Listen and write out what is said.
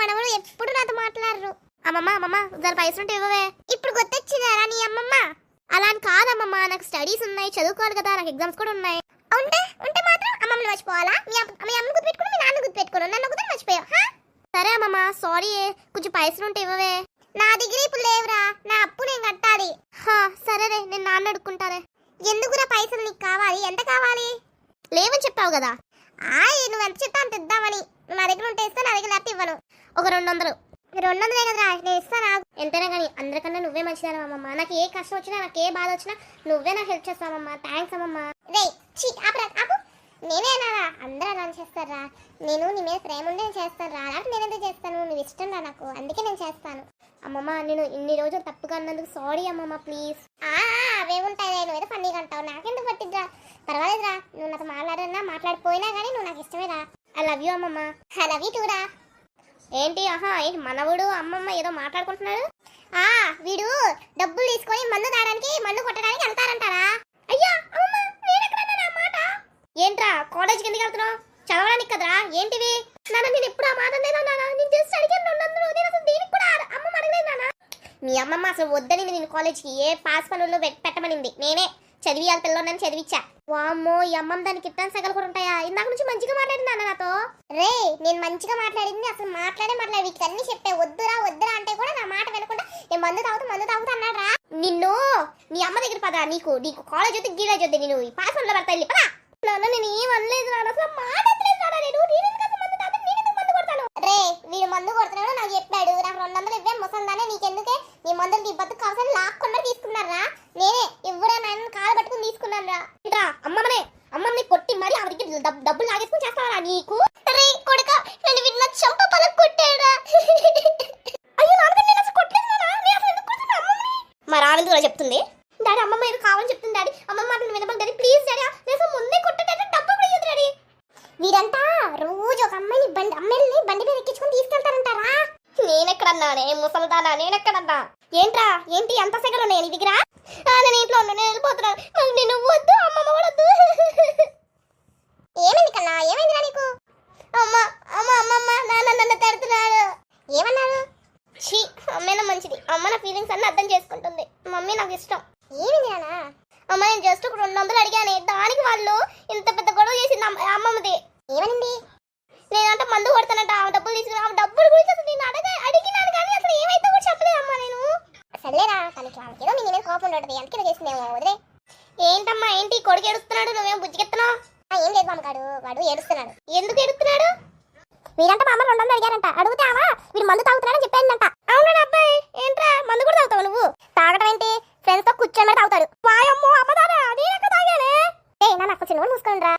మనవడు ఎప్పుడు నాతో మాట్లాడరు. అమ్మమ్మ దాని పైసలు ఉంటే ఇవ్వవే. ఇప్పుడు గుర్తొచ్చిందారా నీ అమ్మమ్మ? అలా అని కాదమ్మమ్మ, నాకు స్టడీస్ ఉన్నాయి, చదువుకోవాలి కదా, నాకు ఎగ్జామ్స్ కూడా ఉన్నాయి. ఉంటే మాత్రం అమ్మమ్మని మర్చిపోవాలా? మీ అమ్మని గుర్తుపెట్టుకుని మీ నాన్న గుర్తుపెట్టుకోను, నన్ను ఒకటి మర్చిపోయావు. సరే అమ్మమ్మ, సారీ, కొంచెం పైసలు ఉంటే ఇవ్వవే. నా దగ్గర ఇప్పుడు లేవురా, నా అప్పు నేను కట్టాలి. సరేరే, నేను నాన్న అడుక్కుంటారే. ఎందుకురా పైసలు నీకు కావాలి? ఎంత కావాలి? లేవని చెప్పావు కదా. నువ్వు ఎంత చెప్తా అంత ఇద్దామని. నా దగ్గర ఉంటే ఇస్తా, నా దగ్గర లేకపోతే ఇవ్వను. ఒక 200. 200 కదరా, నేను ఇస్తాను. ఎంతైనా కానీ అందరికన్నా నువ్వే మంచిదాను అమ్మమ్మ. నాకు ఏ కష్టం వచ్చినా, నాకు ఏ బాధ వచ్చినా నువ్వే నాకు హెల్ప్ చేస్తావమ్మా. థ్యాంక్స్ అమ్మమ్మ. రే ఆపు. నేనే అన్నారా? అందరూ అలా చేస్తారా? నేను నీ మీద ప్రేమ ఉండి నేను చేస్తాను రా. అలాంటి నేను ఎందుకు చేస్తాను? నువ్వు ఇష్టం రా నాకు, అందుకే నేను చేస్తాను. అమ్మమ్మ, నేను ఇన్ని రోజులు తప్పుగా అన్నందుకు సారీ అమ్మమ్మ, ప్లీజ్. అవేముంటాయి, నువ్వు ఏదో ఫన్నీగా అంటావు, నాకెందుకు పట్టిద్రా? పర్వాలేదురా, నువ్వు నాతో మాట్లాడన్నా మాట్లాడిపోయినా కానీ నువ్వు నాకు ఇష్టమేరా. ఐ లవ్ యూ అమ్మమ్మ. ఐ లవ్ యూ టూరా. ఏంటి ఏంటి మనవుడు అమ్మమ్మ ఏదో మాట్లాడుకుంటున్నాడు? వీడు డబ్బులు తీసుకొని మందు తాగడానికి మందు కొట్టడానికి వెళ్తారంటారా? అయ్యా అమ్మమ్మ, నేనెక్కడన్నా మాట? ఏంట్రా కాలేజ్కి ఎందుకు వెళ్తున్నావు? చదవడానికి కదరా. ఏంటివి? నేను ఎప్పుడు ఆ మాట లేదా నాన్న? నేను జస్ట్ అడిగాను 200. నేను అసలు దీనికి కూడా అమ్మమ్మ అడగలేదు నాన్న. మీ అమ్మమ్మ అసలు వద్దనింది నేను కాలేజ్కి. ఏ పాస్ పనుల్లో పెట్టమనింది. నేనే చదివియాలి పిల్లలని చదివిచ్చా. వామ్మో, ఈ అమ్మమ్మ దానికి ఇట్టాను సగలు కూడా ఉంటాయా? ఇందాక నుంచి మంచిగా మాట్లాడింది అన్న నాతో. రే, నేను మంచిగా మాట్లాడింది అసలు మాట్లాడి వీటికి అన్ని చెప్పే. వద్దురా అంటే కూడా నా మాట వినకుండా నేను మందు తాగుతా అన్నాడు రా. నిన్ను నీ అమ్మ దగ్గర పదా. నీకు కాలేజ్ వద్దు, గీలేజ్ వద్దు. నేను ఈ పాస్ పనుల్లో పడతా. వెళ్ళి పదా. నేను ఏం అనలేదు నాన్న, అసలు మాట ఎత్తలేదు నాన్న. నేను మందు కొడతాను. రే, వీడు మందు కొడుతున్నాడు నాకు చెప్పాడు. నాకు 200 ఇవ్వే ముసల్దానే, నీకెందుకే? నీ మందులు నీ బతుకు కావాల్సిన లాక్కుండా తీసుకున్నారా? నేనే ఇవ్వడా నన్ను కాలు పట్టుకుని తీసుకున్నాను రా. అమ్మమ్మని కొట్టి మరి ఆమె దగ్గర డబ్బులు లాగేసుకుని చేస్తావా నీకు? రే కొడుక, నేను విన్న చంప పలక కొట్టాడా? అయ్యో నాన్నగారు, నేను అసలు కొట్టలేదు నాన్న. నేను అసలు ఎందుకు కొడుతున్నా అమ్మమ్మని? మరి ఆమె ఎందుకు చెప్తుంది? డాడీ అమ్మమ్మ ఏదో కావాలని చెప్తుంది డాడీ. అమ్మమ్మ మాటలు వినమని డాడీ, ప్లీజ్ డాడీ. నేను ముందే కొట్టేటట్టు డబ్బులు కూడా ఇవ్వదు డాడీ. వీరంతా రోజు ఒక అమ్మాయిని బండి మీద ఎక్కించుకుని తీసుకెళ్తారంటారా? నేనెక్కడన్నానే ముసల్దానా? నేనెక్కడన్నా? ఏంటి అంత సెగలు ఉన్నాయి నీ దగ్గర? నేను ఇంట్లో ఉన్నా, నేను వెళ్ళిపోతున్నాను. నేను వద్దు, అమ్మమ్మ కూడా వద్దు. ఏమైంది కన్నా? ఏమైందిరా నీకు? అమ్మమ్మ నాన్న నన్ను తడుతున్నాడు. ఏమన్నారు? అమ్మేనా మంచిది. అమ్మ నా ఫీలింగ్స్ అన్ని అర్థం చేసుకుంటుంది. మమ్మీ నాకు ఇష్టం. ఏమైంది నాన్న? అమ్మ, నేను జస్ట్ ఒక 200 అడిగానే, దానికి వాళ్ళు ఇంత పెద్ద గొడవ చేసింది అమ్మమ్మది. ఏమనింది? నేనంటే మందు కొడతానంట, డబ్బులు తీసుకుని. ఆ డబ్బులు గురించి అసలు నేను అడిగినాను కానీ అసలు ఏమైతే కూడా చెప్పలేదు అమ్మా నేను. సర్లేరా, తనకి ఏదో మీ మీద కోపం ఉండదు, అందుకే చేసిందేమో. వదిలే. ఏంటమ్మా, ఏంటి కొడుకు ఏడుస్తున్నాడు? నువ్వేం బుజ్జికెత్తున్నావు? ఏం లేదు బామ్మగాడు, వాడు ఏడుస్తున్నాడు. ఎందుకు ఏడుస్తున్నాడు? వీరంతా మా అమ్మ 200 అడిగారంట. అడిగితే వీడు మందు తాగుతున్నాడని చెప్పానంట. అవునా అబ్బాయి? ఏంట్రా మందు కూడా తాగుతావు నువ్వు? తాగడం ఏంటి, ఫ్రెండ్స్ తో కూర్చొని తాగుతాడు. వాయమ్మో అమ్మదారా, నేనెక్కడ తాగానే? నన్ను అక్క చిన్న మూసుకోండి రా.